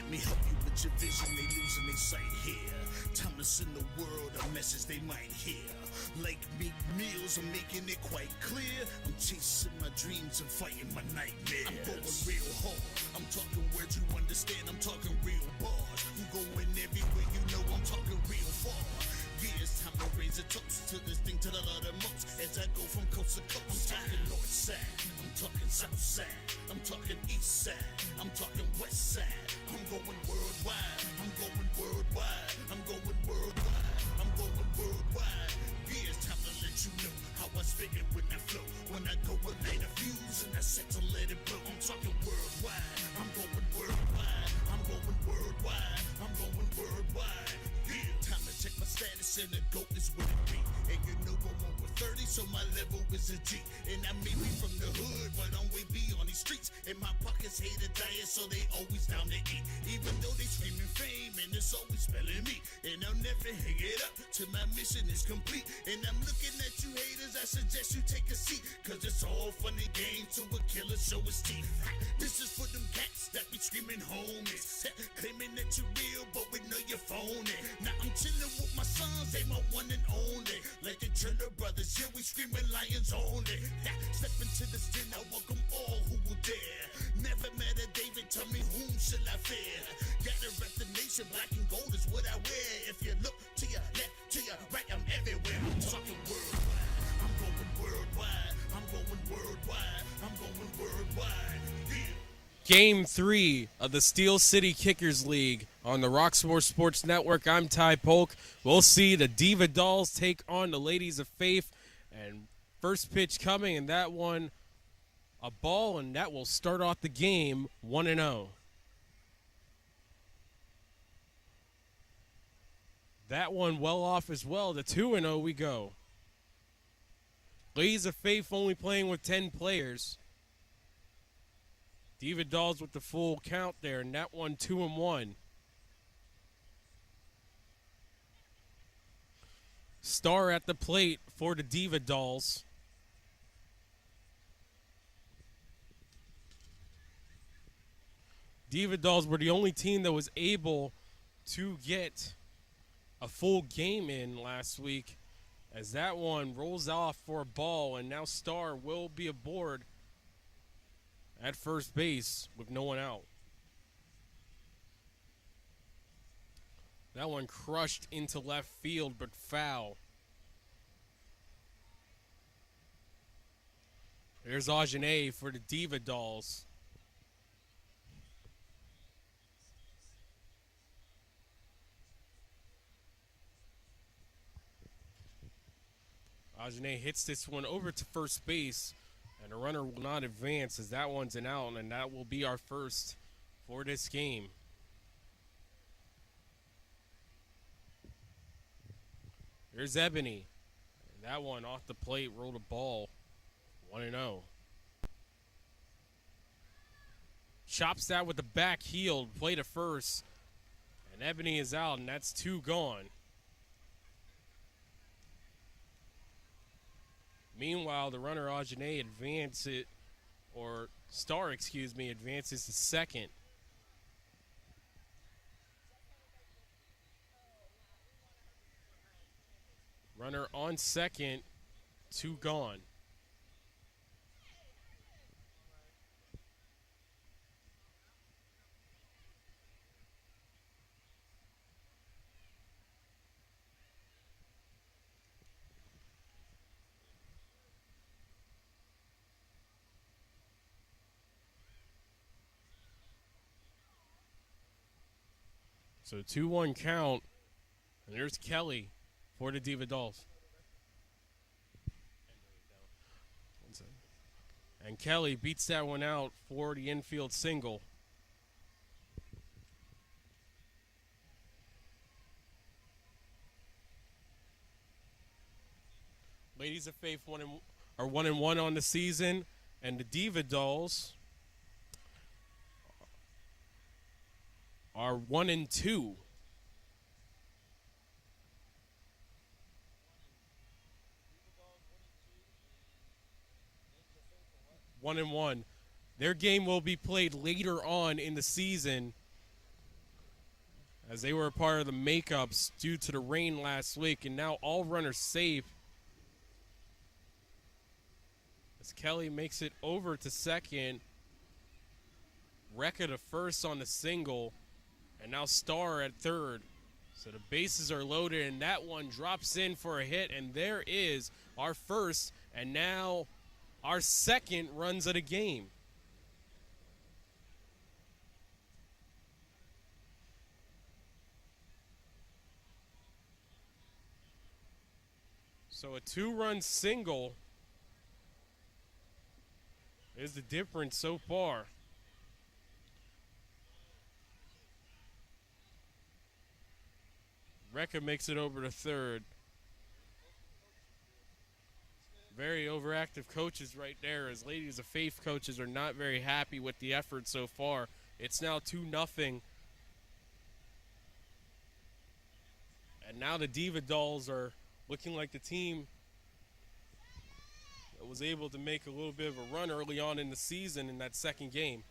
Let me help you with your vision, they losing their sight here. Time to send the world a message they might hear. Like Meek Mills, I'm making it quite clear. I'm chasing my dreams and fighting my nightmares. I'm going real hard, I'm talking words you understand, I'm talking real bars. I'm going everywhere, you know I'm talking real far. Yeah, it's time to raise a toast to this thing to the Lord of most. As I go from coast to coast, I'm talking north side, I'm talking south side, I'm talking east side, I'm talking west side. I'm going worldwide, I'm going worldwide, I'm going worldwide, I'm going worldwide. Yeah, it's time to let you know how I spit it when I flow. When I go and light a fuse and I set to let it blow. I'm talking worldwide, I'm going worldwide, I'm going worldwide, I'm going worldwide. Yeah, time to check my status and the GOAT is what it be. And you know I'm over 30, so my level is a G. And I may be from the hood, but I'm way beyond these streets. And my pockets hate a diet, so they always down to eat. Even though they screaming fame, and it's always spelling me. And I'll never hang it up till my mission is complete. And I'm looking at you haters, I suggest you take a seat. Cause it's all fun and games till a killer show his teeth. This is for them cats that be screaming homies. Claiming that you're real, but we know you're phony. Now I'm chilling with my sons, they my one and only. Like the Turner brothers, yeah, we screaming lions only. Step into this den, I welcome all who will dare. Never met a David, tell me whom shall I fear? Gotta rep the nation, black and gold is what I wear. If you look to your left, to your right, I'm everywhere. I'm talking worldwide, I'm going worldwide, I'm going worldwide, I'm going worldwide. Yeah. Game 3 of the Steel City Kickers League on the Roxamore Sports Network. I'm Ty Polk. We'll see the Diva Dolls take on the Ladies of Faith. And first pitch coming, and that one, a ball, and that will start off the game 1-0. That one well off as well. To 2-0 we go. Ladies of Faith only playing with 10 players. Diva Dolls with the full count there, and that one 2-1. Star at the plate for the Diva Dolls. Diva Dolls were the only team that was able to get a full game in last week, as that one rolls off for a ball, and now Star will be aboard at first base with no one out. That one crushed into left field, but foul. There's Ajane for the Diva Dolls. Ajane hits this one over to first base, and the runner will not advance as that one's an out, and that will be our first for this game. There's Ebony. And that one off the plate, rolled a ball. 1-0. Chops that with the back heel, play to first. And Ebony is out, and that's 2 gone. Meanwhile, the runner Ajane advances to second. Runner on second, 2 gone. So 2-1 count, and there's Kelly for the Diva Dolls. And Kelly beats that one out for the infield single. Ladies of Faith are 1-1 on the season, and the Diva Dolls are 1-2. 1-1. Their game will be played later on in the season as they were a part of the makeups due to the rain last week, and now all runners safe. As Kelly makes it over to second, Rekka to first on the single, and now Star at third. So the bases are loaded, and that one drops in for a hit, and there is our first and now our second runs of the game. So a 2-run single is the difference so far. Rekka makes it over to third. Very overactive coaches right there, as Ladies of Faith coaches are not very happy with the effort so far. It's now 2-0. And now the Diva Dolls are looking like the team that was able to make a little bit of a run early on in the season in that second game.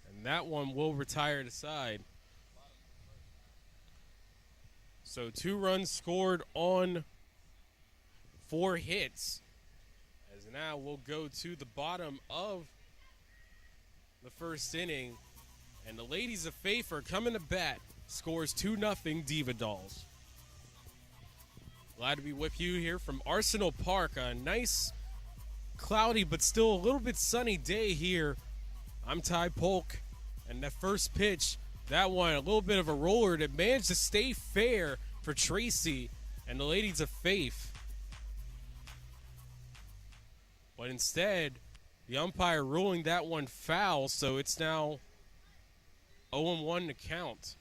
And that one will retire to side. So 2 runs scored on 4 hits. As now we'll go to the bottom of the first inning. And the Ladies of Faith are coming to bat. Scores 2-0 Diva Dolls. Glad to be with you here from Arsenal Park. A nice, cloudy, but still a little bit sunny day here. I'm Ty Polk. And that first pitch, that one, a little bit of a roller that managed to stay fair for Tracy and the Ladies of Faith. But instead, the umpire ruling that one foul, so it's now 0-1 to count.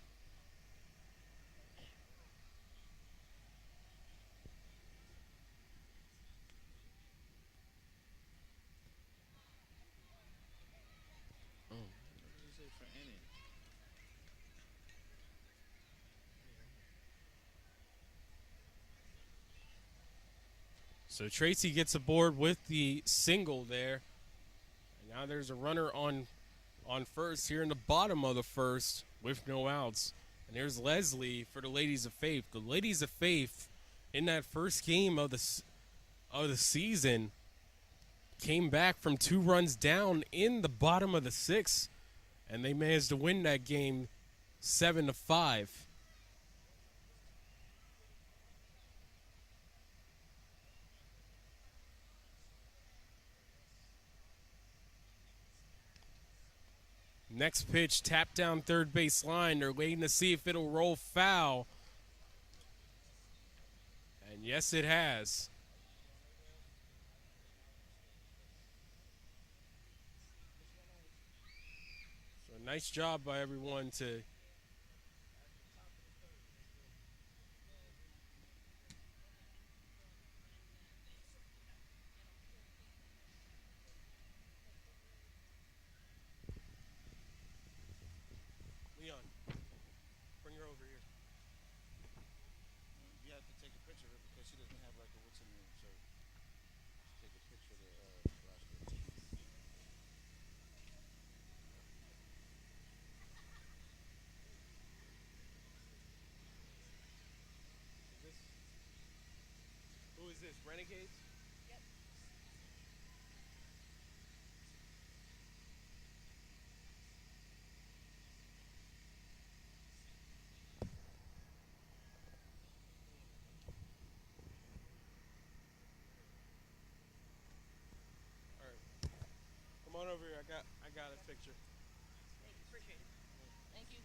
So Tracy gets aboard with the single there. And now there's a runner on first here in the bottom of the first with no outs. And there's Leslie for the Ladies of Faith. The Ladies of Faith in that first game of the season came back from 2 runs down in the bottom of the 6th, and they managed to win that game 7-5. Next pitch, tap down third base line. They're waiting to see if it'll roll foul. And yes, it has. So nice job by everyone to Leon, bring her over here. You have to take a picture of it because she doesn't have like a what's in name, so take a picture of the roster. Who is this? Renegades? All right. Come on over here. I got a picture. Thank you. Appreciate it. Thank you.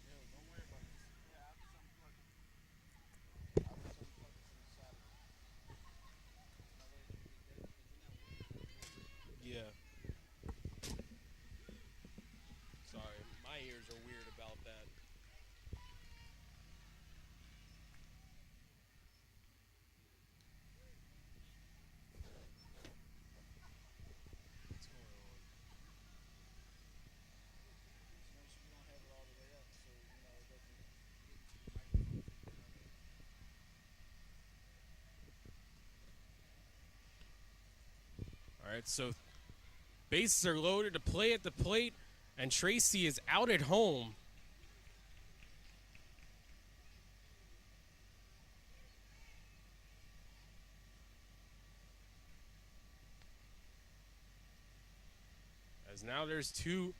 Yeah, don't worry about this. Yeah, I'll just unplug it. I'll just unplug it from the side of it. That way it doesn't Yeah. Sorry, my ears are weird about that. right, so bases are loaded to play at the plate, and Tracy is out at home. As now there's two.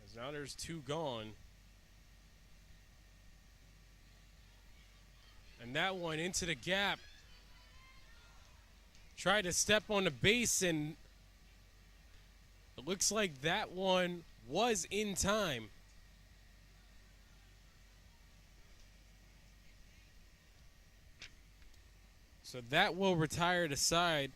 As now there's two gone. And that one into the gap. Tried to step on the base, and it looks like that one was in time. So that will retire the side.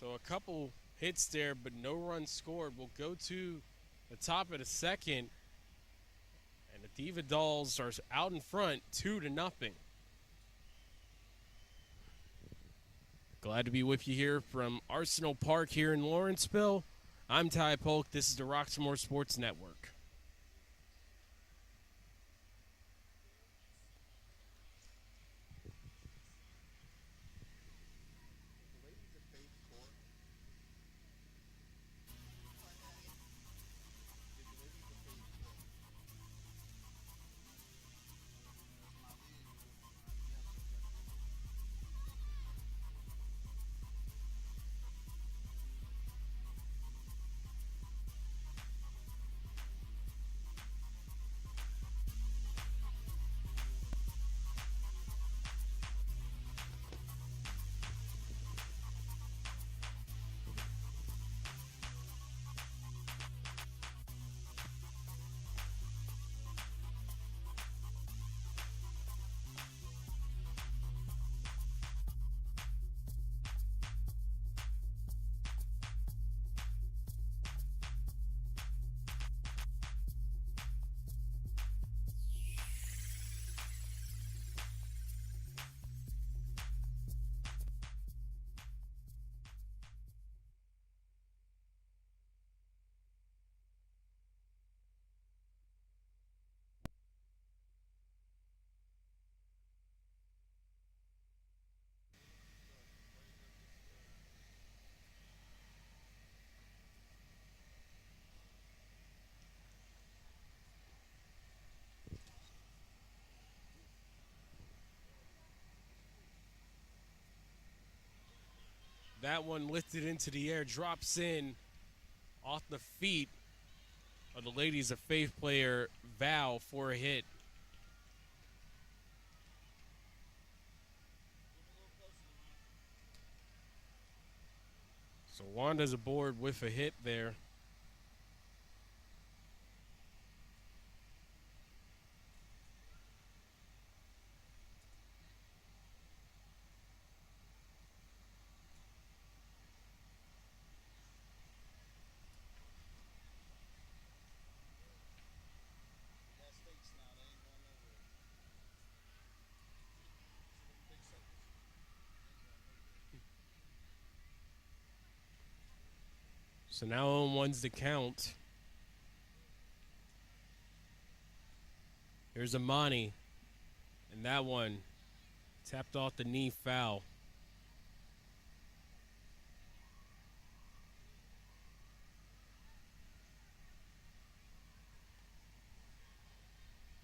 So a couple hits there, but no runs scored. We'll go to the top of the second. And the Diva Dolls are out in front, 2-0. Glad to be with you here from Arsenal Park here in Lawrenceville. I'm Ty Polk. This is the Roxamore Sports Network. That one lifted into the air, drops in off the feet of the Ladies of Faith player Val for a hit. So Wanda's aboard with a hit there. So now 0-1's the count. Here's Amani. And that one tapped off the knee, foul.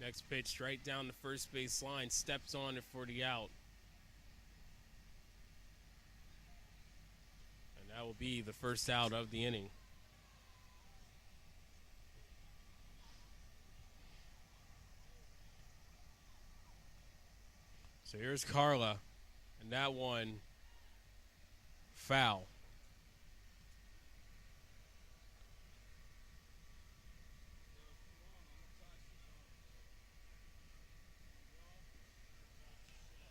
Next pitch right down the first base line. Steps on it for the out. And that will be the first out of the inning. So here's Carla. And that one, foul.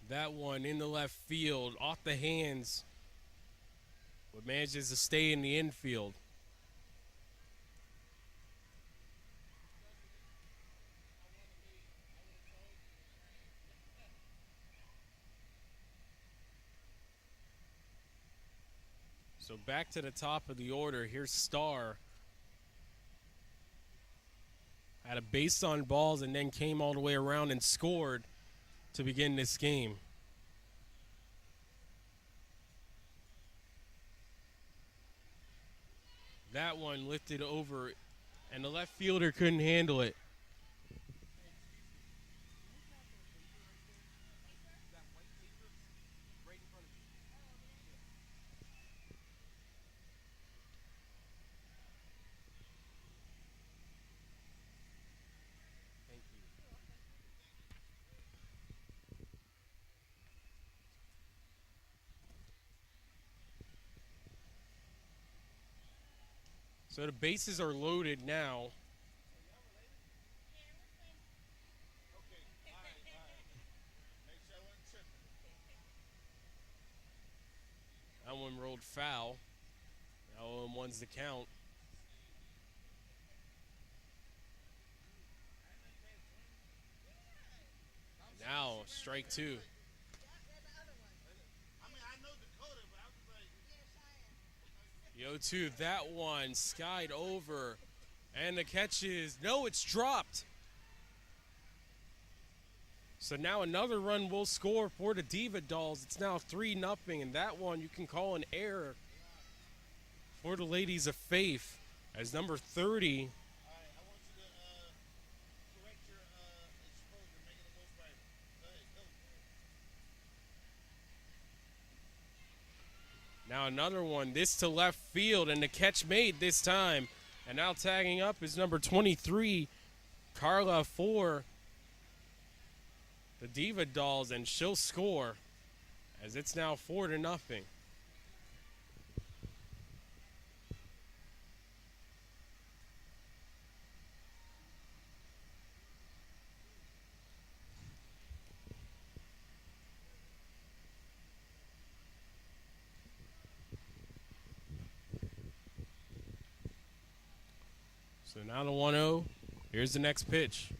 That one in the left field, off the hands, but manages to stay in the infield. So back to the top of the order. Here's Starr. had a base on balls and then came all the way around and scored to begin this game. That one lifted over, and the left fielder couldn't handle it. That white paper right in front of you. Thank you. So the bases are loaded now. Okay, alright. Make sure I wasn't tripping. That one rolled foul. That one one's the count. Now, strike two. I mean, I know Dakota, but I was like, The 0-2, that one skied over. And the catch is, no, it's dropped. So now another run will score for the Diva Dolls. It's now 3-0, and that one you can call an error for the Ladies of Faith. As number 30, alright, I want you to correct your exposure, make it a little brighter. Go ahead, go. now another one, this to left field, and the catch made this time. And now tagging up is number 23, Carla for the Diva Dolls, and she'll score as it's now 4-0. So now the 1-0. Here's the next pitch.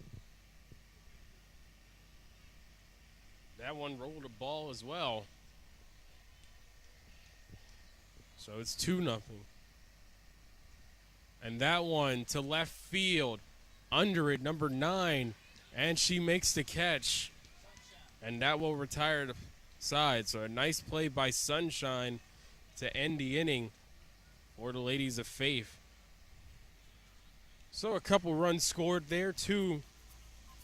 That one rolled a ball as well. So it's 2-0. And that one to left field. Under it, number 9. And she makes the catch. And that will retire the side. So a nice play by Sunshine to end the inning for the Ladies of Faith. So a couple runs scored there, two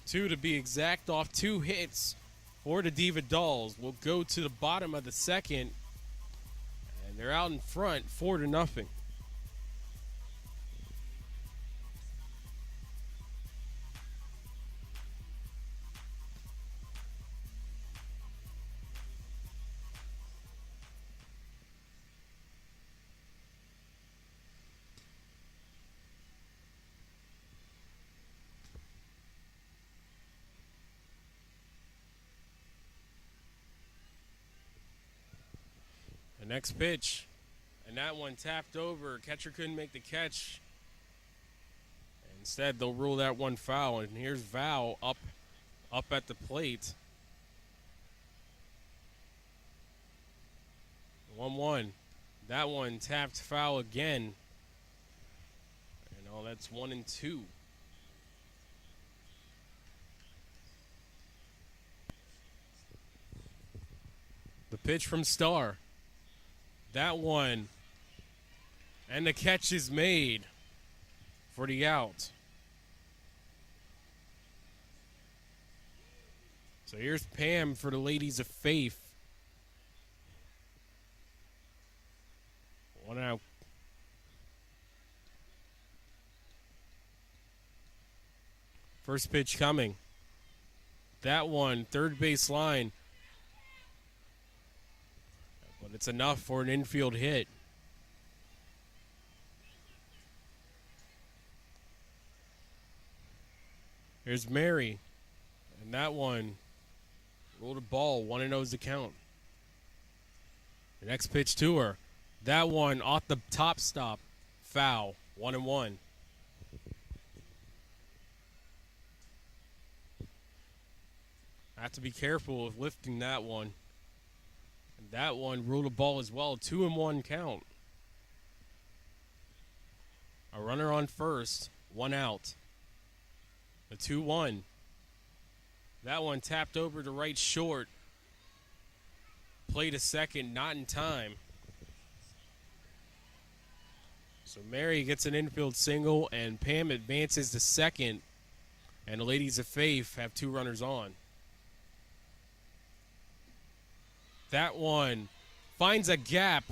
to be exact, off 2 hits for the Diva Dolls. We'll go to the bottom of the second, and they're out in front, 4-0. The next pitch, and that one tapped over. Catcher couldn't make the catch. Instead, they'll rule that one foul. And here's Val up at the plate. 1-1. That one tapped foul again. And all that's 1-2. The pitch from Starr. That one. And the catch is made for the out. So here's Pam for the Ladies of Faith. 1 out. First pitch coming. That one, third base line. But it's enough for an infield hit. Here's Mary. And that one rolled a ball. 1-0 is the count. The next pitch to her. That one off the top stop. Foul. 1-1. Have to be careful of lifting that one. And that one ruled a ball as well. 2-1 count. A runner on first. 1 out. The 2-1. That one tapped over to right short. Play to second, not in time. So Mary gets an infield single, and Pam advances to second. And the Ladies of Faith have 2 runners on. That one finds a gap.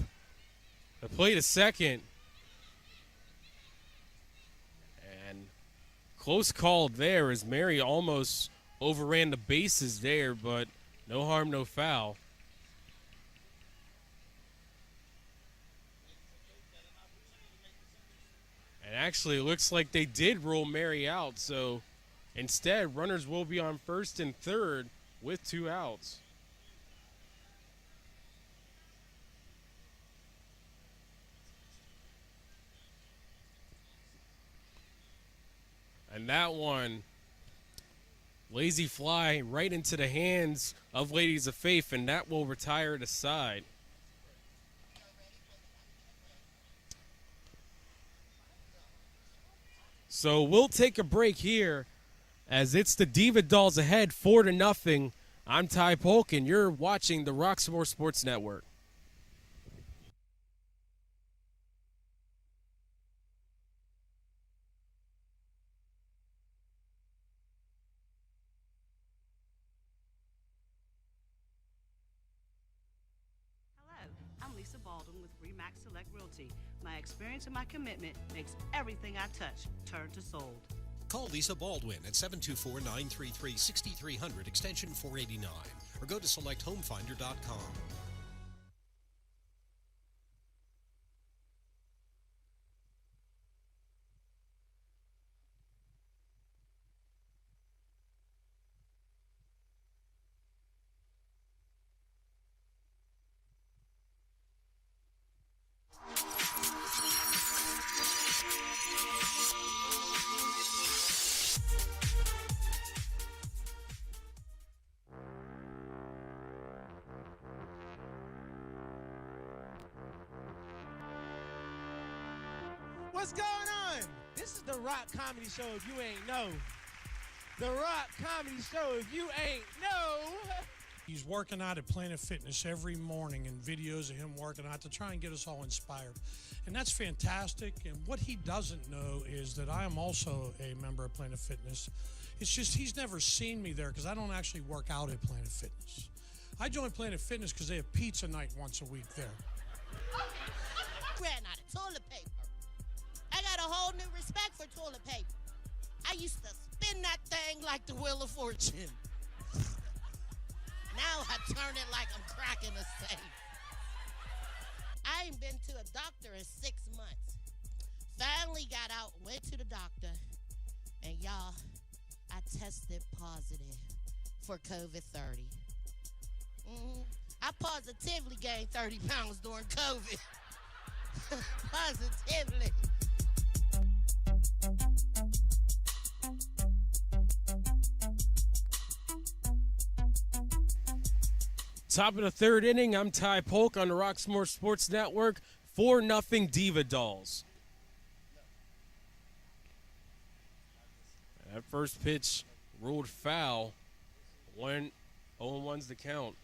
The play to second. And close call there as Mary almost overran the bases there, but no harm, no foul. And actually, it looks like they did roll Mary out, so instead, runners will be on first and third with 2 outs. And that one, lazy fly right into the hands of Ladies of Faith, and that will retire the side. So we'll take a break here as it's the Diva Dolls ahead 4-0. I'm Ty Polk, and you're watching the Roxamore Sports Network. Hello, I'm Lisa Baldwin with Remax Select Realty. My experience and my commitment makes everything I touch turn to sold. Call Lisa Baldwin at 724-933-6300 extension 489 or go to selecthomefinder.com. What's going on? This is the Rock Comedy Show if you ain't know. The Rock Comedy Show if you ain't know. He's working out at Planet Fitness every morning and videos of him working out to try and get us all inspired. And that's fantastic. And what he doesn't know is that I am also a member of Planet Fitness. It's just he's never seen me there because I don't actually work out at Planet Fitness. I joined Planet Fitness because they have pizza night once a week there. Ran out of toilet paper. I got a whole new respect for toilet paper. I used to spin that thing like the Wheel of Fortune. Now I turn it like I'm cracking a safe. I ain't been to a doctor in 6 months. Finally got out, went to the doctor, and y'all, I tested positive for COVID-30. I positively gained 30 pounds during COVID. Positively. Top of the 3rd inning, I'm Ty Polk on the Roxamore Sports Network. 4-0 Diva Dolls. That first pitch ruled foul. 0-1's the count.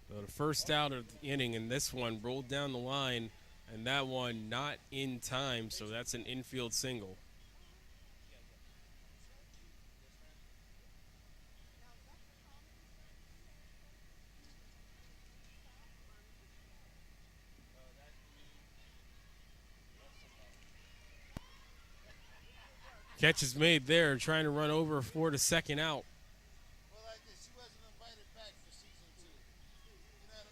So the first out of the inning, and this one rolled down the line, and that one not in time, so that's an infield single. Catch is made there, trying to run over for the second out. Well, like this, she wasn't invited back for season 2. You know what I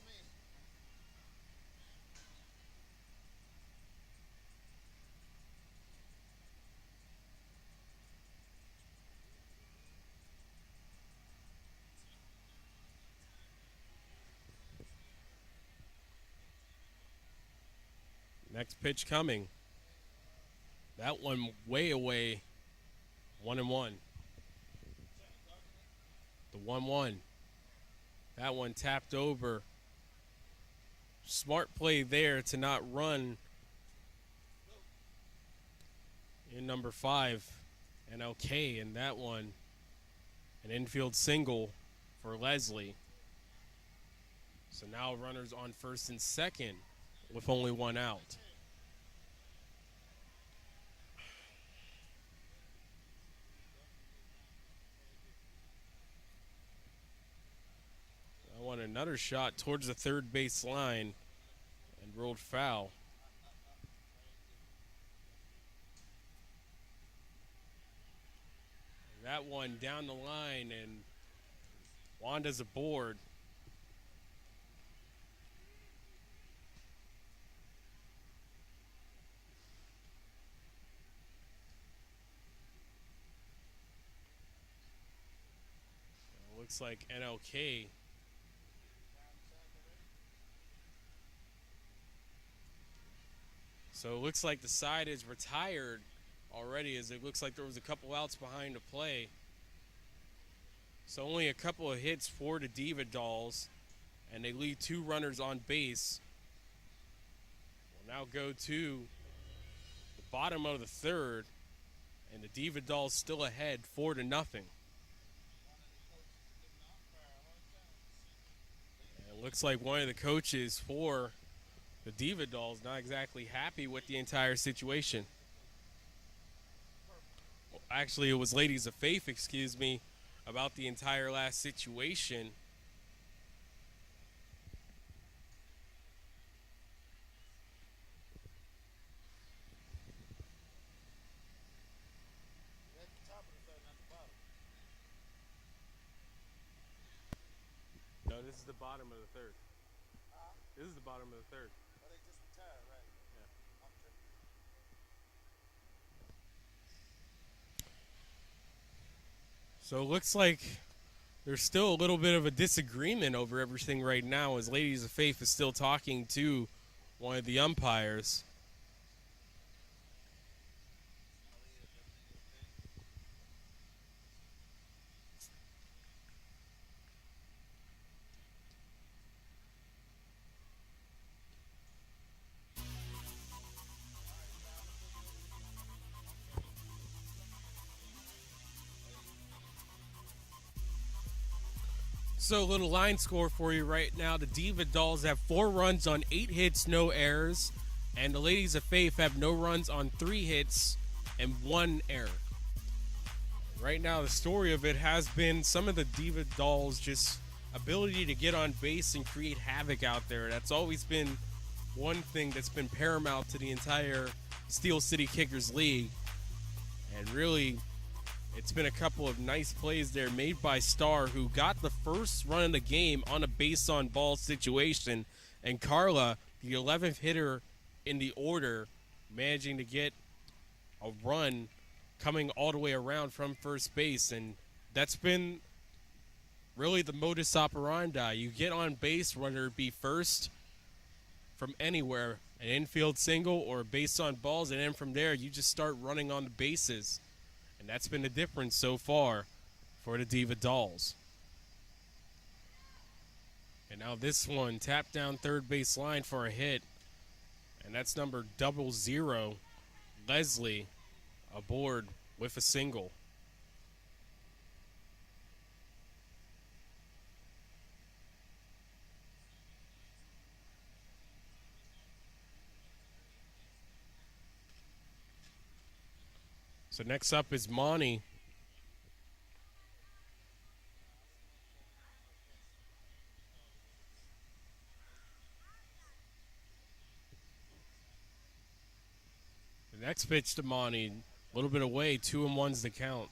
mean? Next pitch coming. That one way away. 1-1. The 1-1. That one tapped over. Smart play there to not run in number 5, NLK, and that one, an infield single for Leslie. So now runners on first and second with only one out. I want another shot towards the third base line and rolled foul. That one down the line, and Wanda's aboard. Looks like NLK. So it looks like the side is retired already, as it looks like there was a couple outs behind the play. So only a couple of hits for the Diva Dolls, and they leave 2 runners on base. We'll now go to the bottom of the third, and the Diva Dolls still ahead 4-0. And it looks like one of the coaches for the Diva Dolls not exactly happy with the entire situation. Actually, it was Ladies of Faith, excuse me, about the entire last situation. At the top of the third, not the bottom. No, this is the bottom of the third. This is the bottom of the third. Oh, they just retired, right? Yeah. I'm tripping. So it looks like there's still a little bit of a disagreement over everything right now, as Ladies of Faith is still talking to one of the umpires. So a little line score for you right now. The Diva Dolls have 4 runs on 8 hits, no errors. And the Ladies of Faith have no runs on 3 hits and 1 error. Right now, the story of it has been some of the Diva Dolls' just ability to get on base and create havoc out there. That's always been one thing that's been paramount to the entire Steel City Kickers League. And really, it's been a couple of nice plays there made by Starr, who got the first run of the game on a base-on-ball situation. And Carla, the 11th hitter in the order, managing to get a run coming all the way around from first base. And that's been really the modus operandi. You get on base, runner be first from anywhere, an infield single or a base on balls, and then from there you just start running on the bases. And that's been the difference so far for the Diva Dolls. And now this one tapped down third base line for a hit. And that's number 00, Leslie, aboard with a single. So next up is Monty. The next pitch to Monty, a little bit away, 2-1's the count.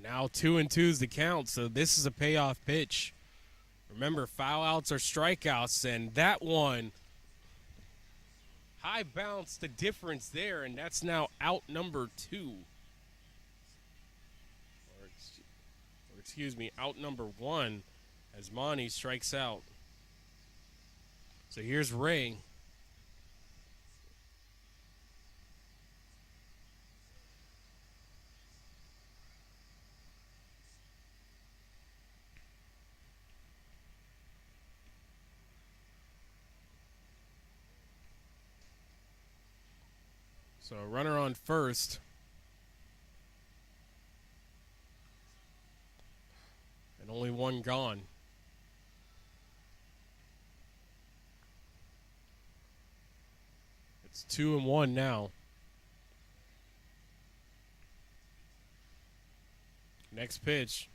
Now 2-2's the count, so this is a payoff pitch. Remember, foul outs are strikeouts, and that one High bounce, the difference there, and that's now out number 2. Or excuse me, out number 1 as Monty strikes out. So here's Ray. So a runner on first. And only one gone. It's 2-1 now. Next pitch.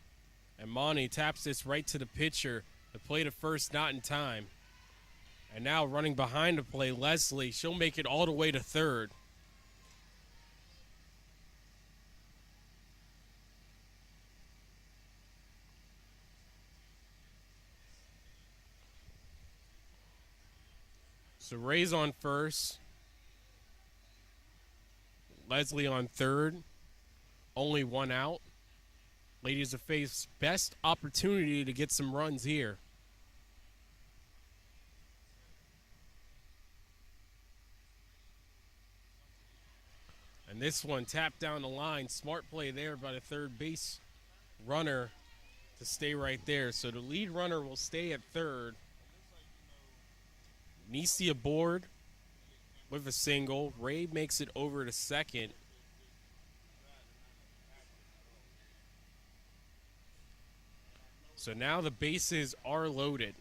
And Monty taps this right to the pitcher. The play to first not in time. And now running behind the play, Leslie. She'll make it all the way to third. So Ray's on first. Leslie on third. Only one out. Ladies of Faith's best opportunity to get some runs here. And this one tapped down the line. Smart play there by the third base runner to stay right there. So the lead runner will stay at third. Nisi aboard with a single. Ray makes it over to second. So now the bases are loaded.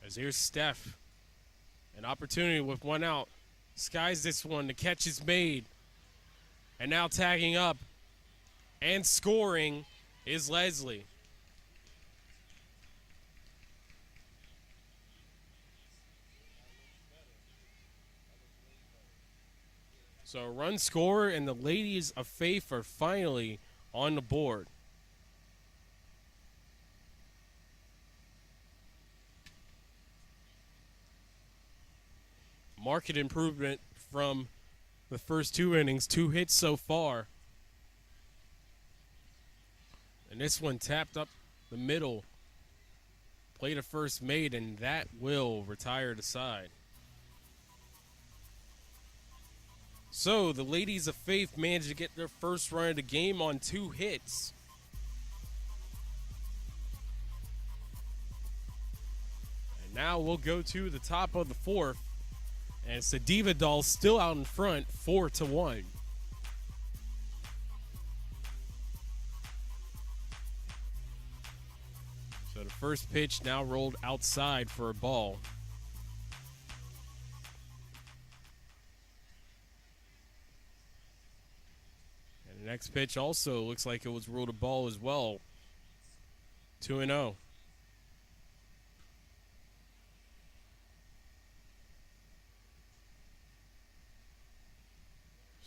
As here's Steph. An opportunity with one out. Skies this one. The catch is made. And now tagging up and scoring is Leslie. So a run score, and the Ladies of Faith are finally on the board. Market improvement from the first 2 innings. 2 hits so far. And this one tapped up the middle. Play to first made, and that will retire the side. So the Ladies of Faith managed to get their first run of the game on 2 hits. And now we'll go to the top of the 4th. And it's the Diva Dolls still out in front, 4-1. So the first pitch now rolled outside for a ball. And the next pitch also looks like it was ruled a ball as well. 2-0.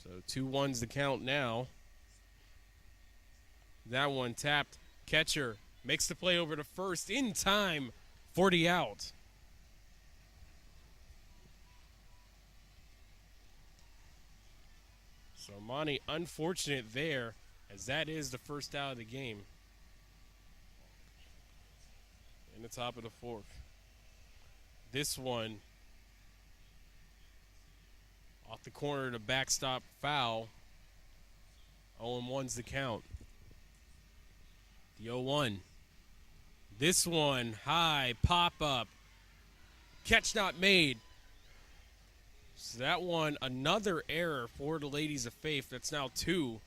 So 2-1's the count now. That one tapped. Catcher makes the play over to first in time for the out. So Monty, unfortunate there, as that is the first out of the game. In the top of the 4th. This one off the corner to backstop foul. 0-1's the count. The 0-1. This one high pop up. Catch not made. So that one, another error for the Ladies of Faith. That's now 2.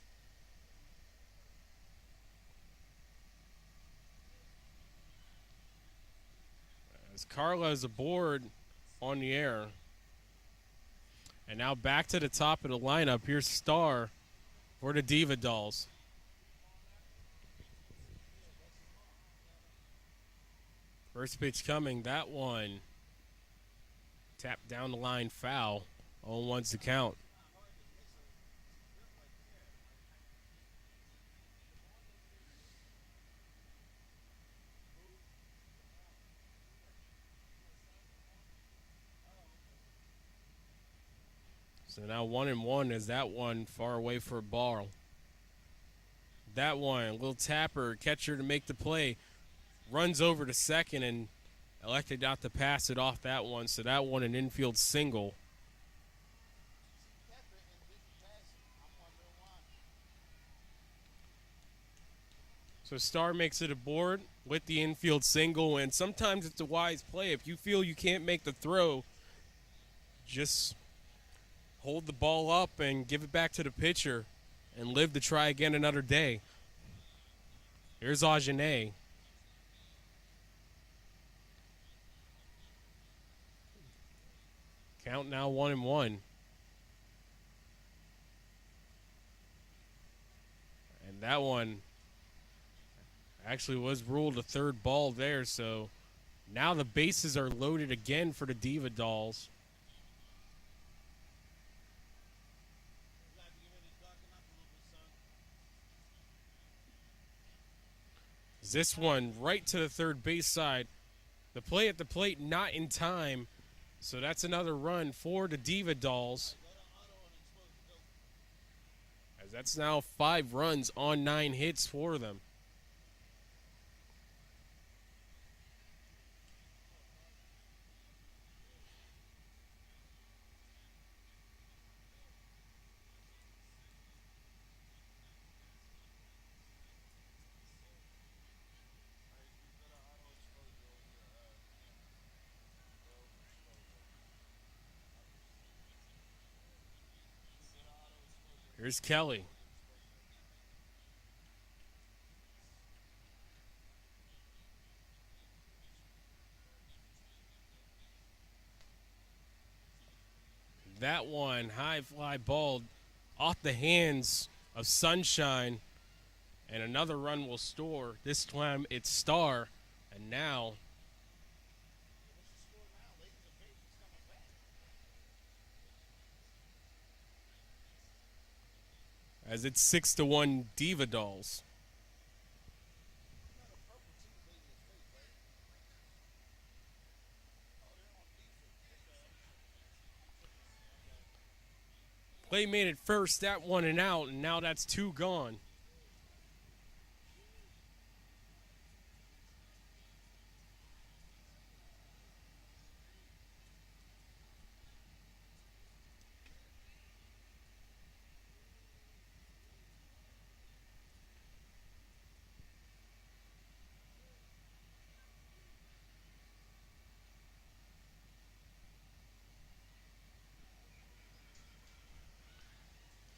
As Carla is aboard on the air. And now back to the top of the lineup. Here's Star for the Diva Dolls. First pitch coming. That one tapped down the line, foul. 0-1's the count. So now 1-1 is that one far away for a ball. That one, little tapper, catcher to make the play. Runs over to second and elected not to pass it off that one. So that one an infield single. So Starr makes it aboard with the infield single, and sometimes it's a wise play. If you feel you can't make the throw, just hold the ball up and give it back to the pitcher and live to try again another day. Here's Ajane. Count now 1-1. And that one actually was ruled a third ball there, so now the bases are loaded again for the Diva Dolls. This one right to the third base side. The play at the plate not in time, so that's another run for the Diva Dolls. As that's now 5 runs on 9 hits for them. Here's Kelly. That one, high fly ball off the hands of Sunshine. And another run will store. This time it's Starr. And now as it's 6-1 Diva Dolls. Play made it first, that one and out, and now that's 2 gone.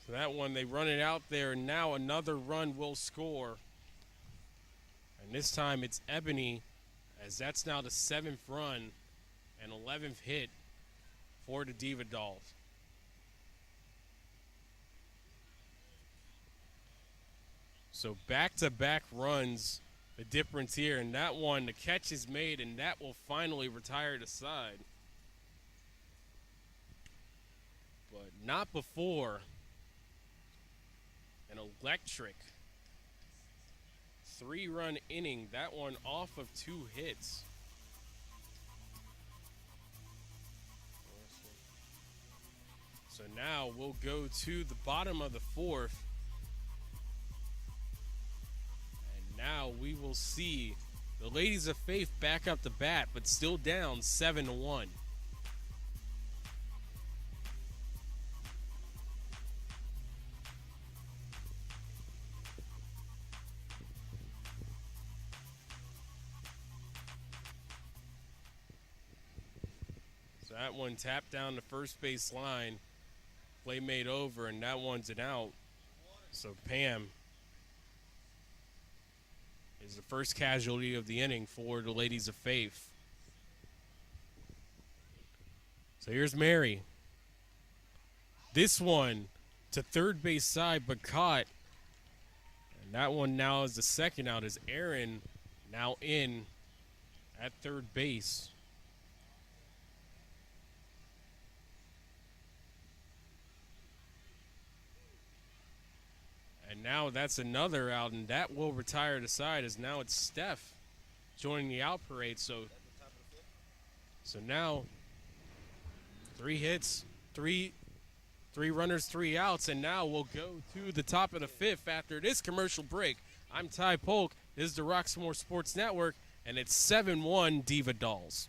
So that one, they run it out there, and now another run will score. And this time it's Ebony, as that's now the 7th run and 11th hit for the Diva Dolls. So back-to-back runs, the difference here. And that one, the catch is made, and that will finally retire the side. But not before an electric 3-run inning. That one off of 2 hits. So now we'll go to the bottom of the 4th. And now we will see the Ladies of Faith back up the bat, but still down 7-1. That one tapped down the first base line. Play made over, and that one's an out. So Pam is the first casualty of the inning for the Ladies of Faith. So here's Mary. This one to third base side, but caught. And that one now is the second out, as Aaron now in at third base. And now that's another out, and that will retire the side, as now it's Steph joining the out parade. So now 3 hits, three 3 runners, 3 outs, and now we'll go to the top of the 5th after this commercial break. I'm Ty Polk. This is the Roxamore Sports Network, and it's 7-1 Diva Dolls.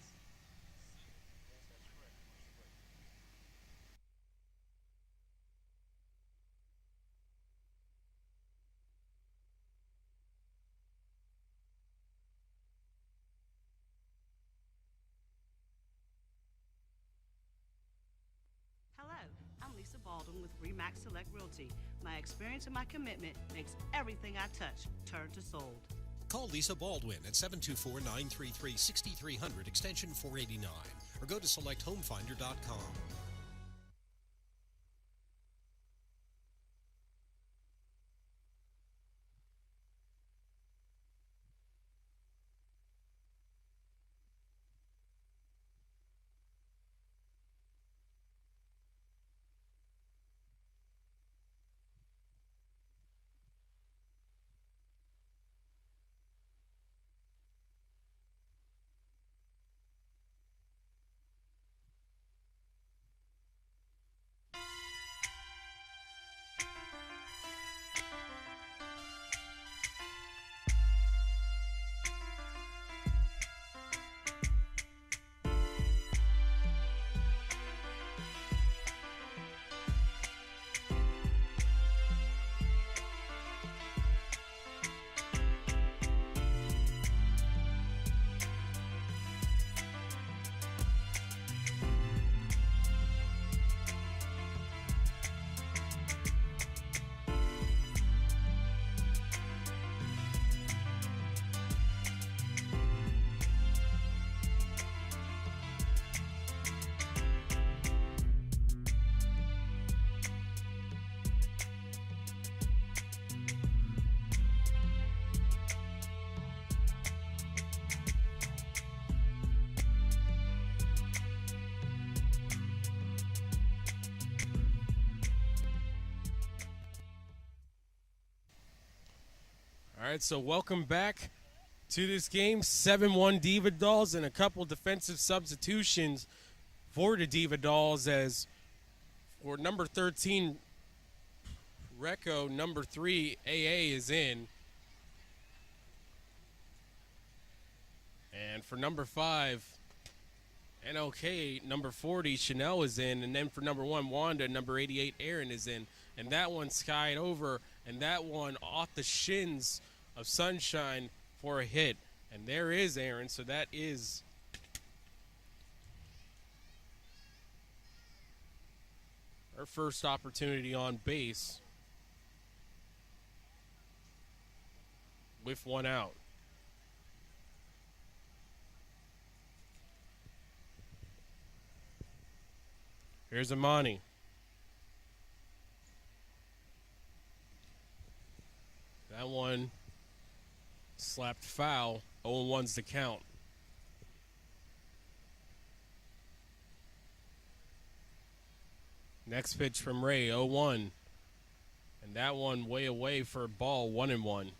Hello, I'm Lisa Baldwin with Remax Select Realty. My experience and my commitment makes everything I touch turn to sold. Call Lisa Baldwin at 724-933-6300 extension 489 or go to selecthomefinder.com. All right, so welcome back to this game. 7-1 Diva Dolls, and a couple defensive substitutions for the Diva Dolls, as for number 13, Recco, number 3, AA is in. And for number 5, NLK, number 40, Chanel is in. And then for number 1, Wanda, number 88, Aaron is in. And that one skied over, and that one off the shins of Sunshine for a hit. And there is Aaron, so that is her first opportunity on base with 1 out. Here's Amani. That one slapped foul. 0-1's the count. Next pitch from Ray, 0-1. And that one way away for a ball, 1-1.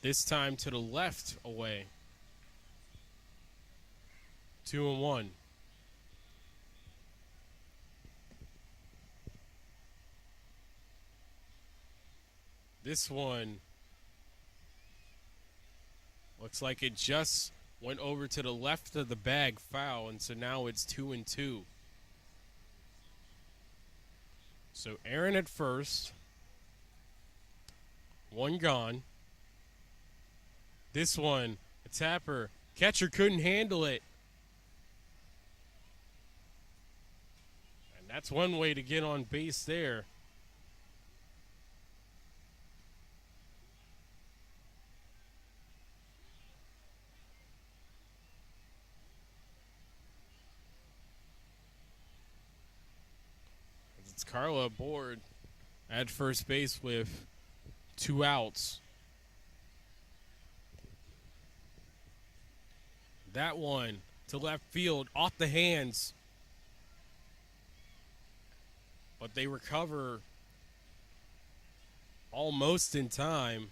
This time to the left away. 2-1. This one looks like it just went over to the left of the bag, foul, and so now it's 2-2. So Aaron at first. 1 gone. This one, a tapper. Catcher couldn't handle it. And that's one way to get on base there. It's Carla aboard at first base with 2 outs. That one to left field, off the hands. But they recover almost in time.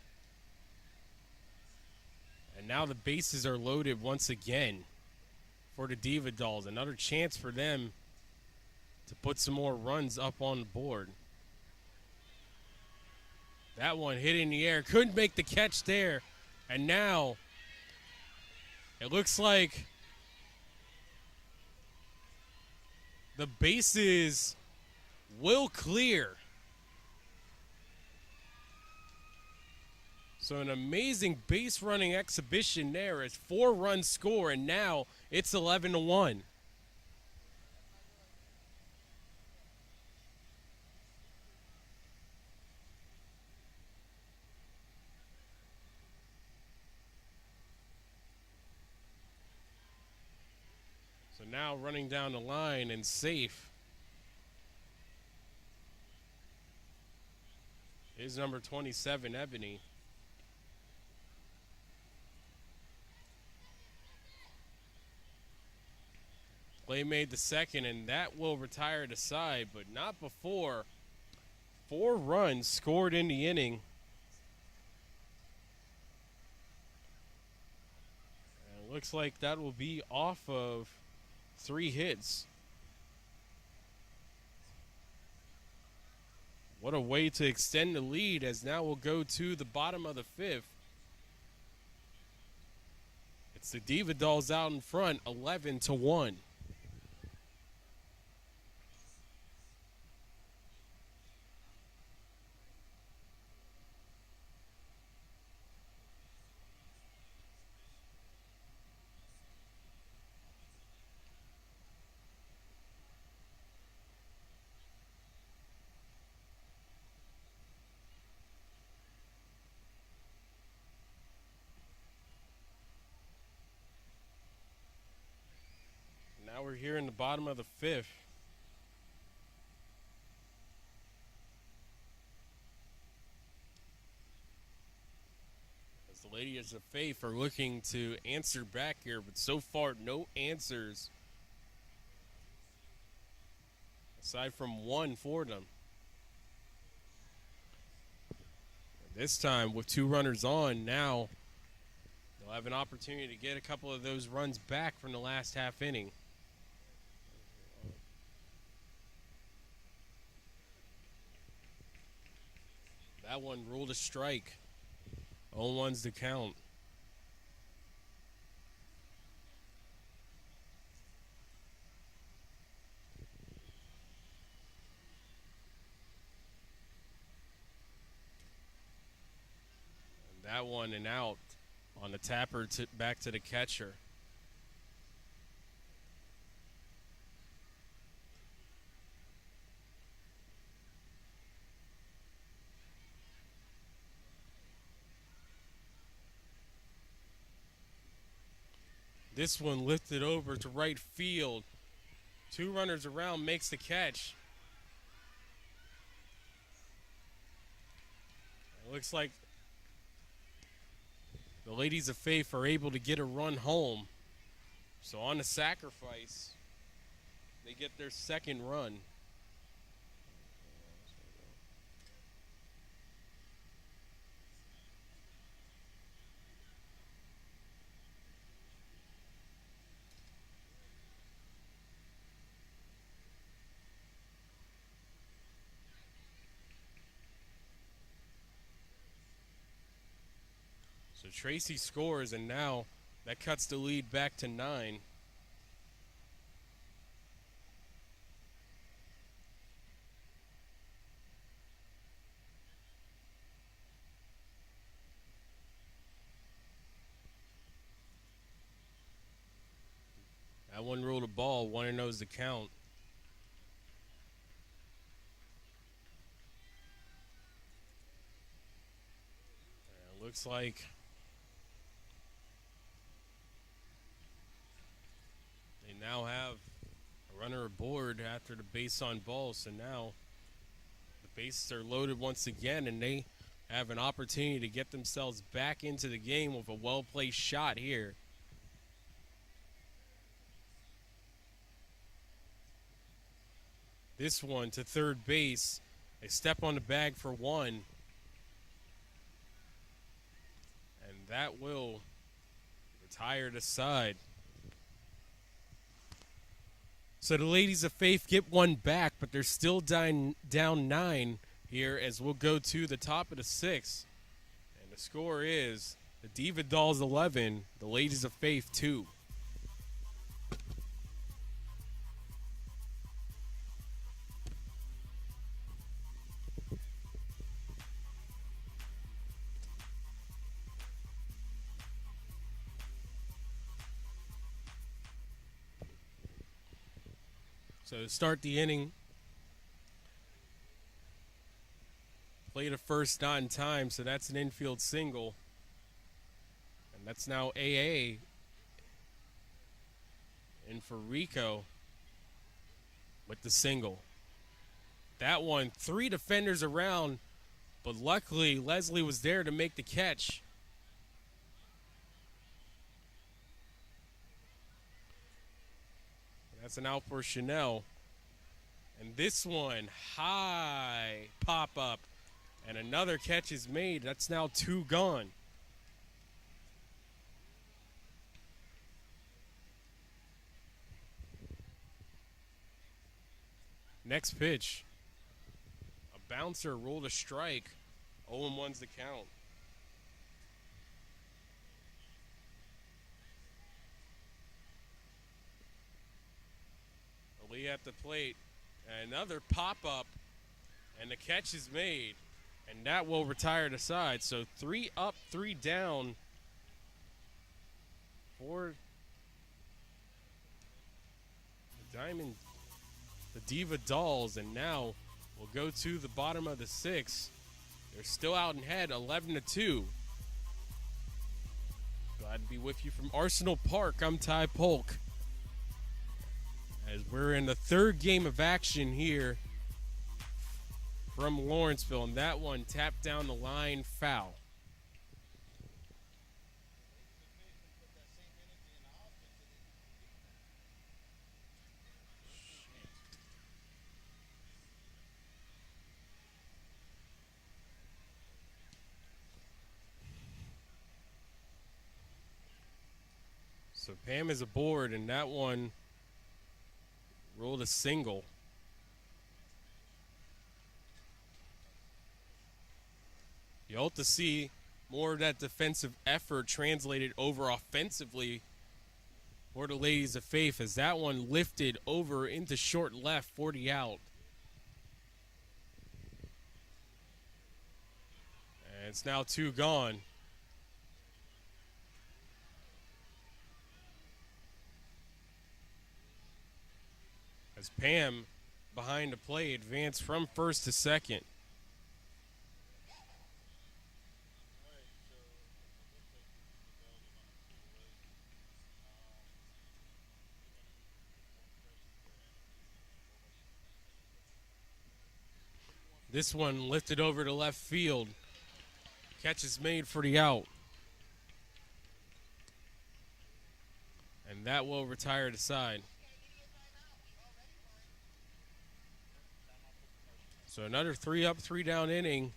And And now the bases are loaded once again for the Diva Dolls. Another chance for them to put some more runs up on the board. That one hit in the air. Couldn't make the catch there. And now it looks like the bases will clear. So an amazing base running exhibition there as 4 runs score, and now it's 11-1. So now running down the line and safe is number 27, Ebony. Play made the second, and that will retire the side, but not before 4 runs scored in the inning. And it looks like that will be off of 3 hits. What a way to extend the lead, as now we'll go to the bottom of the 5th. It's the Diva Dolls out in front, 11-1. Now we're here in the bottom of the 5th. As the Ladies of Faith are looking to answer back here, but so far no answers. Aside from one for them. And this time with 2 runners on, now they'll have an opportunity to get a couple of those runs back from the last half inning. That one ruled a strike. 0-1's the count. And that one and out on the tapper back to the catcher. This one lifted over to right field. 2 runners around, makes the catch. It looks like the Ladies of Faith are able to get a run home. So on the sacrifice, they get their second run. So Tracy scores, and now that cuts the lead back to 9. That one ruled a ball, 1-0's the count. And it looks like they now have a runner aboard after the base on ball, so now the bases are loaded once again, and they have an opportunity to get themselves back into the game with a well-placed shot here. This one to third base, a step on the bag for 1, and that will retired aside. So the Ladies of Faith get one back, but they're still down 9 here as we'll go to the top of the 6th. And the score is the Diva Dolls 11, the Ladies of Faith 2. So to start the inning, play the first not in time, so that's an infield single. And that's now AA in for Rico with the single. That one, 3 defenders around, but luckily Leslie was there to make the catch. That's an out for Chanel. And this one, high pop up. And another catch is made. That's now 2 gone. Next pitch. A bouncer rolled a strike. 0-1's the count. Ali at the plate. Another pop-up. And the catch is made. And that will retire the side. So 3 up, 3 down for the Diamond, the Diva Dolls. And now we'll go to the bottom of the 6th. They're still out in head, 11-2. Glad to be with you from Arsenal Park. I'm Ty Polk. As we're in the 3rd game of action here from Lawrenceville, and that one tapped down the line, foul. So Pam is aboard, and that one rolled a single. You hope to see more of that defensive effort translated over offensively for the Ladies of Faith, as that one lifted over into short left, 40 out. And it's now 2 gone. As Pam, behind the play, advanced from first to second. This one lifted over to left field. Catch is made for the out. And that will retire the side. So another 3 up, 3 down inning.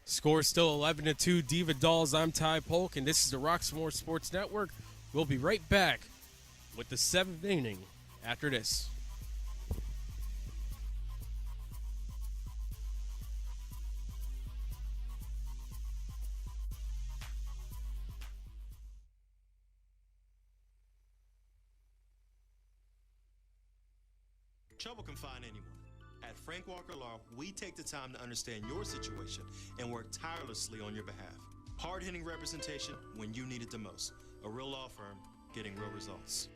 Score still 11-2, Diva Dolls. I'm Ty Polk, and this is the Roxamore Sports Network. We'll be right back with the 7th inning after this. Trouble can find anyone. At Frank Walker Law, we take the time to understand your situation and work tirelessly on your behalf. Hard-hitting representation when you need it the most. A real law firm getting real results.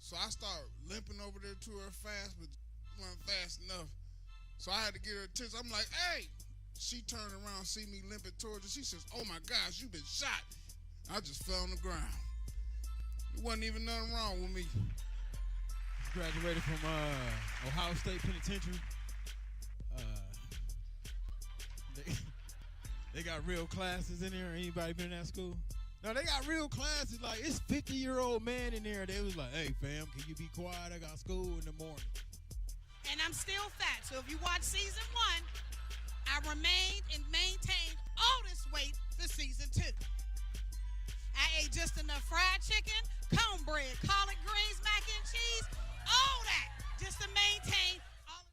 So I started limping over there to her fast, but wasn't fast enough. So I had to get her attention. I'm like, hey! She turned around, see me limping towards her. She says, oh my gosh, you've been shot. I just fell on the ground. There wasn't even nothing wrong with me. Graduated from Ohio State Penitentiary. They got real classes in there. Anybody been in that school? No, they got real classes. Like, it's 50-year-old man in there. They was like, hey, fam, can you be quiet? I got school in the morning. And I'm still fat. So if you watch season 1, I remained and maintained all this weight for season 2. I ate just enough fried chicken, cornbread, collard greens, mac and cheese, all that, just to maintain all of it.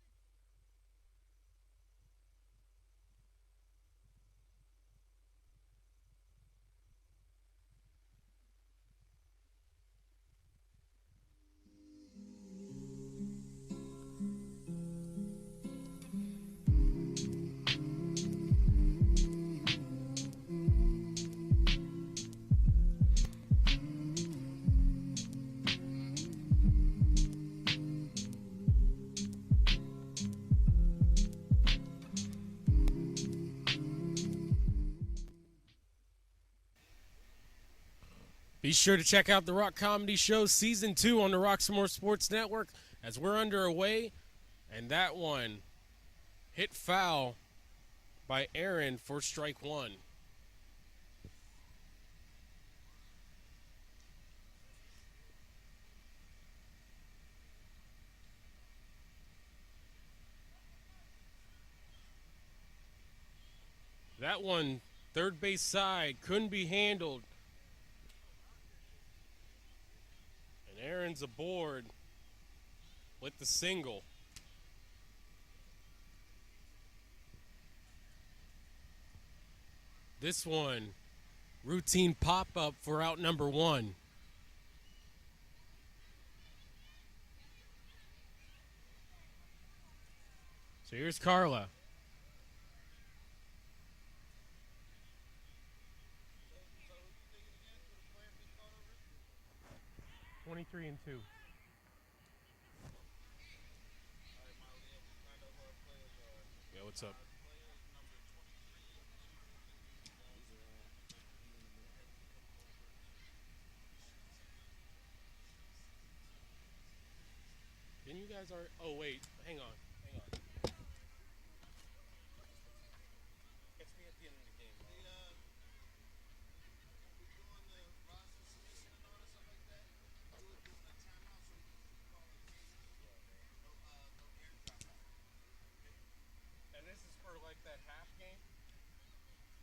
Be sure to check out the Rock Comedy Show Season 2 on the Roxamore Sports Network as we're underway. And that one hit foul by Aaron for strike 1. That one, third base side, couldn't be handled. And Aaron's aboard with the single. This one, routine pop-up for out number 1. So here's Carla. $23-2. Yeah, what's up? Didn't you guys already? Oh wait, hang on. Catch me at the end of the game. And this is for like that half game?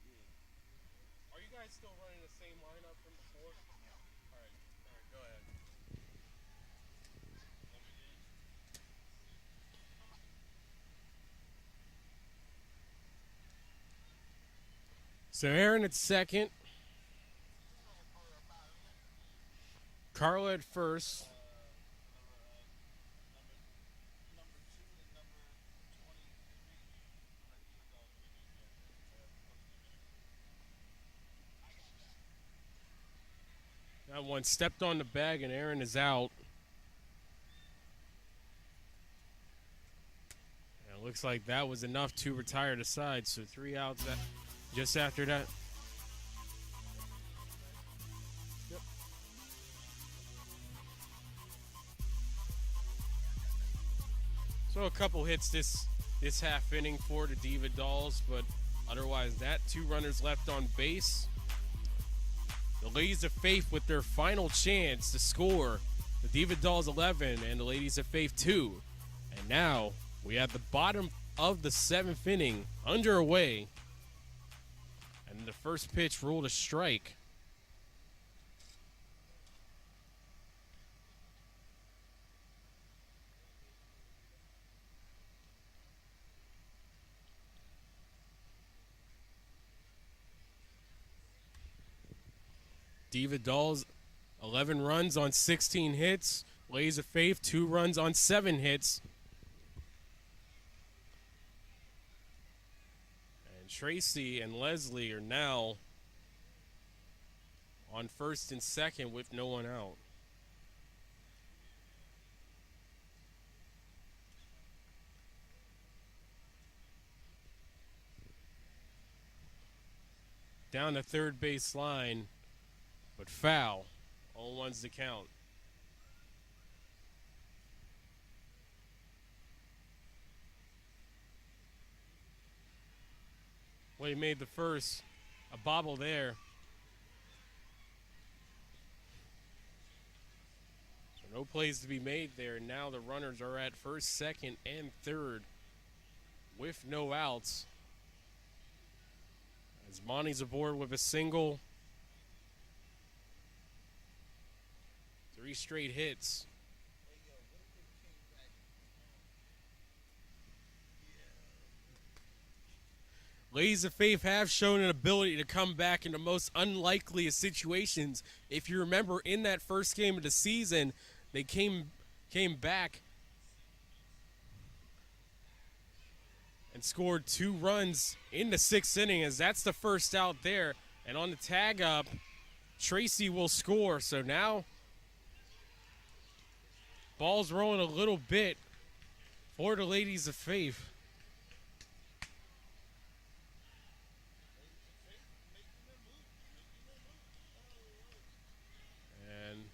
Yeah. Are you guys still running the same lineup from before? Alright, go ahead. So Aaron at second. Carla at first. That one stepped on the bag and Aaron is out. And it looks like that was enough to retire the side. So 3 outs just after that. Yep. So a couple hits this half inning for the Diva Dolls, but otherwise that 2 runners left on base. The Ladies of Faith with their final chance to score. The Diva Dolls 11 and the Ladies of Faith 2. And now we have the bottom of the 7th inning underway. And the first pitch ruled a strike. Diva Dolls, 11 runs on 16 hits. Ladies of Faith, 2 runs on 7 hits. And Tracy and Leslie are now on first and second with no one out. Down the third base line But foul. All ones to count. Well, he made the first. A bobble there. So no plays to be made there. Now the runners are at first, second, and third with no outs. As Monty's aboard with a single. 3 straight hits. Ladies of Faith have shown an ability to come back in the most unlikely of situations. If you remember, in that first game of the season, they came back and scored 2 runs in the 6th inning, as that's the first out there. And on the tag up, Tracy will score. So now ball's rolling a little bit for the Ladies of Faith. And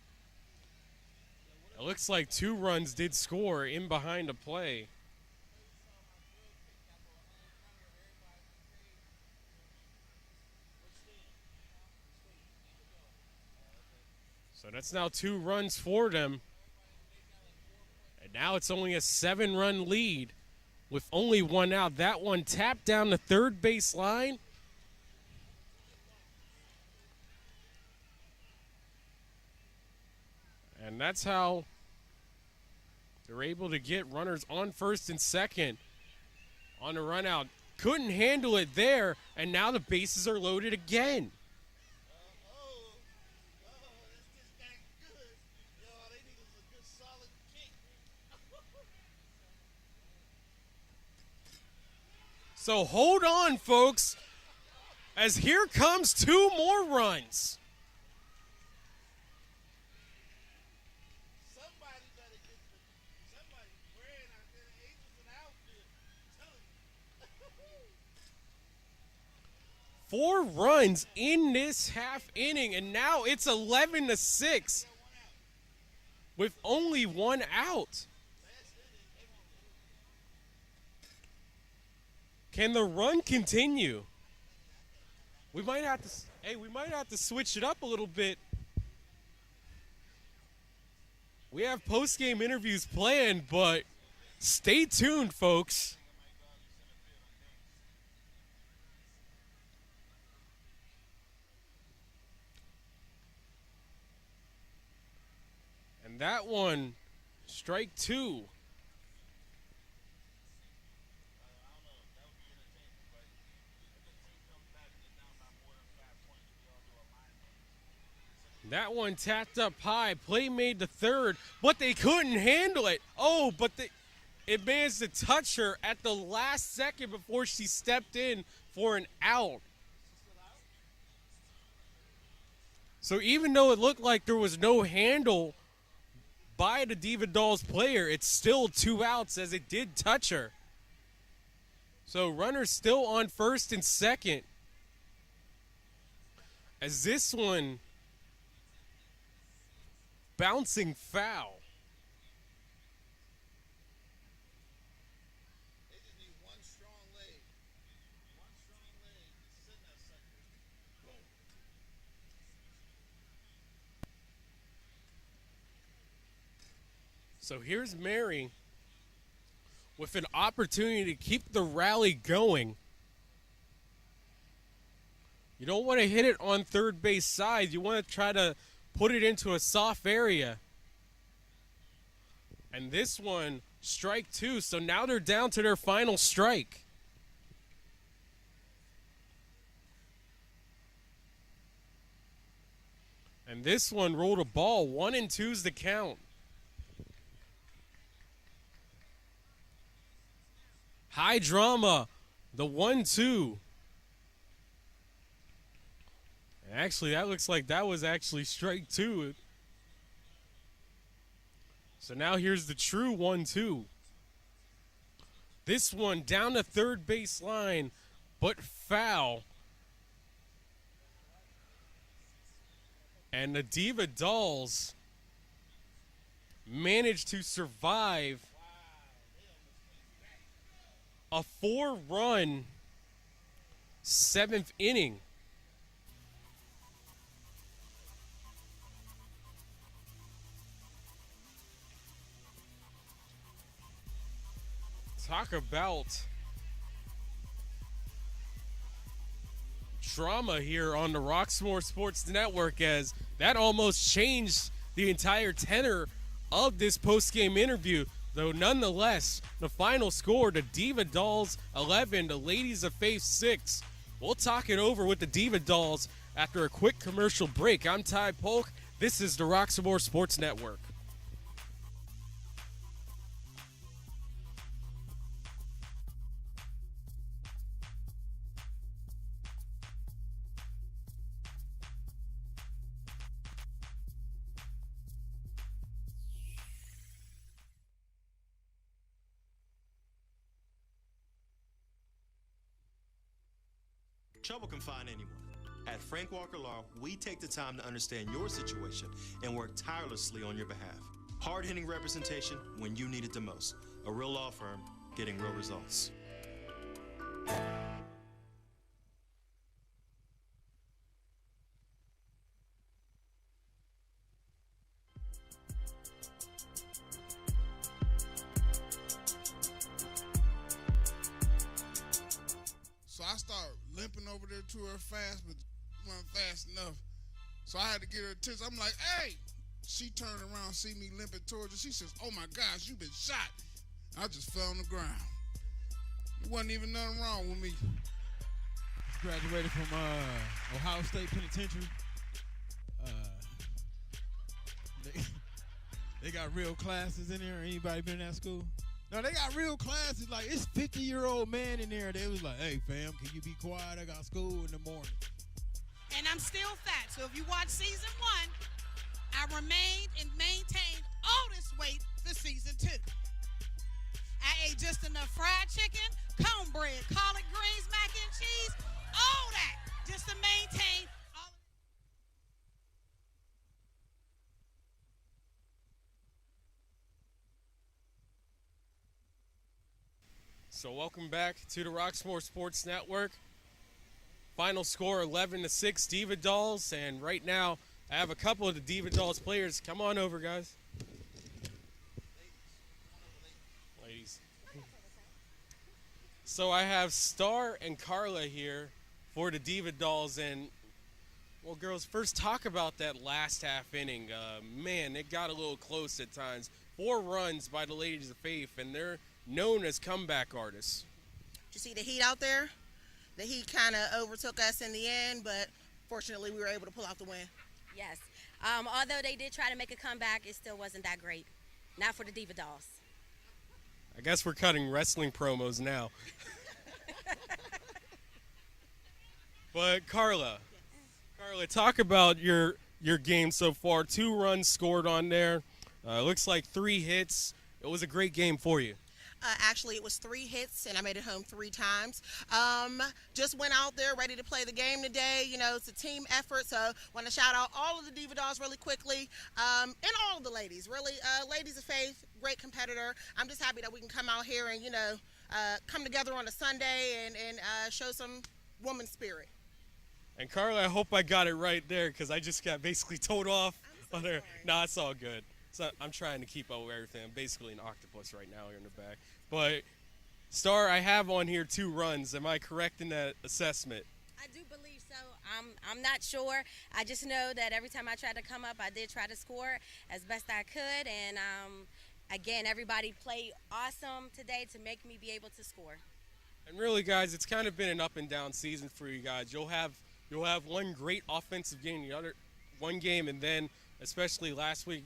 it looks like 2 runs did score in behind the play. So that's now 2 runs for them. And now it's only a 7-run lead with only 1 out. That one tapped down the third base line. And that's how they're able to get runners on first and second on the run out. Couldn't handle it there, and now the bases are loaded again. So hold on, folks, as here comes 2 more runs. Four runs in this half inning, and now it's 11-6 with only 1 out. Can the run continue? We might have to switch it up a little bit. We have post-game interviews planned, but stay tuned, folks. And that one, strike 2. That one tapped up high. Play made the third, but they couldn't handle it. Oh, but it managed to touch her at the last second before she stepped in for an out. So even though it looked like there was no handle by the Diva Dolls player, it's still 2 outs as it did touch her. So runners still on first and second. As this one bouncing foul. They just need one strong leg. One strong leg to send that sucker. Boom. So here's Mary with an opportunity to keep the rally going. You don't want to hit it on third base side. You want to try to put it into a soft area. And this one, strike 2. So now they're down to their final strike. And this one rolled a ball. 1 and 2's the count. High drama. The 1-2. Actually, that looks like that was actually strike 2. So now here's the true 1-2. This one down the third base line, but foul. And the Diva Dolls managed to survive a 4-run 7th inning. Talk about drama here on the Roxamore Sports Network, as that almost changed the entire tenor of this post-game interview. Though nonetheless, the final score, the Diva Dolls 11, the Ladies of Faith 6. We'll talk it over with the Diva Dolls after a quick commercial break. I'm Ty Polk. This is the Roxamore Sports Network. Trouble can find anyone. At Frank Walker Law, we take the time to understand your situation and work tirelessly on your behalf. Hard-hitting representation when you need it the most. A real law firm getting real results. So I started limping over there to her fast, but wasn't fast enough. So I had to get her attention. I'm like, hey! She turned around, see me limping towards her. She says, oh my gosh, you've been shot. I just fell on the ground. There wasn't even nothing wrong with me. Graduated from Ohio State Penitentiary. They got real classes in there. Anybody been in that school? No, they got real classes. Like, it's 50-year-old man in there. They was like, hey, fam, can you be quiet? I got school in the morning. And I'm still fat. So if you watch season 1, I remained and maintained all this weight for season 2. I ate just enough fried chicken, cornbread, collard greens, mac and cheese, all that, just to maintain all. So welcome back to the Roxamore Sports Network. Final score 11-6, Diva Dolls, and right now I have a couple of the Diva Dolls players. Come on over, guys. Ladies. So I have Star and Carla here for the Diva Dolls, and well, girls, first talk about that last half inning. Man, it got a little close at times. 4 runs by the Ladies of Faith, and they're known as comeback artists. Did you see the heat out there? The heat kind of overtook us in the end, but fortunately we were able to pull out the win. Yes. Although they did try to make a comeback, it still wasn't that great. Not for the Diva Dolls. I guess we're cutting wrestling promos now. But Carla, talk about your game so far. 2 runs scored on there. Looks like 3 hits. It was a great game for you. Actually, it was 3 hits, and I made it home 3 times. Just went out there ready to play the game today. You know, it's a team effort, so want to shout out all of the Diva Dolls really quickly, and all of the ladies, really. Ladies of Faith, great competitor. I'm just happy that we can come out here and, you know, come together on a Sunday and show some woman spirit. And Carla, I hope I got it right there, because I just got basically told off on her. Nah, it's all good. So I'm trying to keep up with everything. I'm basically an octopus right now here in the back. But, Star, I have on here 2 runs. Am I correct in that assessment? I do believe so. I'm not sure. I just know that every time I tried to come up, I did try to score as best I could. And, again, everybody played awesome today to make me be able to score. And really, guys, it's kind of been an up-and-down season for you guys. You'll have one great offensive game, the other one game, and then especially last week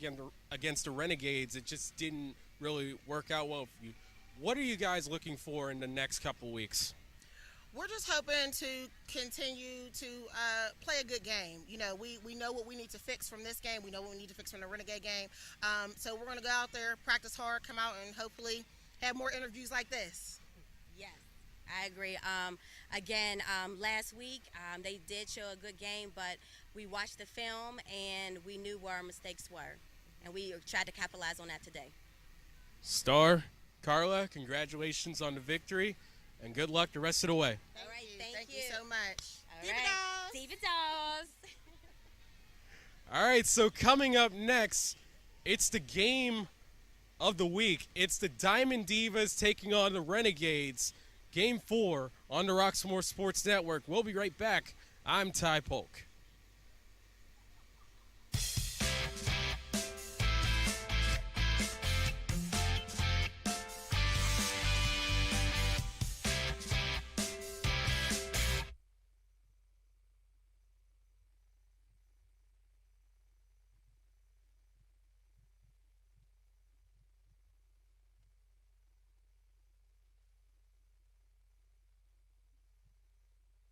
against the Renegades, it just didn't really work out well for you. What are you guys looking for in the next couple weeks? We're just hoping to continue to play a good game. You know, we know what we need to fix from this game. We know what we need to fix from the Renegade game. So we're going to go out there, practice hard, come out, and hopefully have more interviews like this. Yes. I agree. Again, last week they did show a good game, but we watched the film and we knew where our mistakes were, and we tried to capitalize on that today. Star, Carla, congratulations on the victory, and good luck the rest of the way. All right, Thank you so much. All Diva right. Dolls. Diva Dolls. All right, so coming up next, it's the game of the week. It's the Diamond Divas taking on the Renegades. Game 4 on the Roxamore Sports Network. We'll be right back. I'm Ty Polk.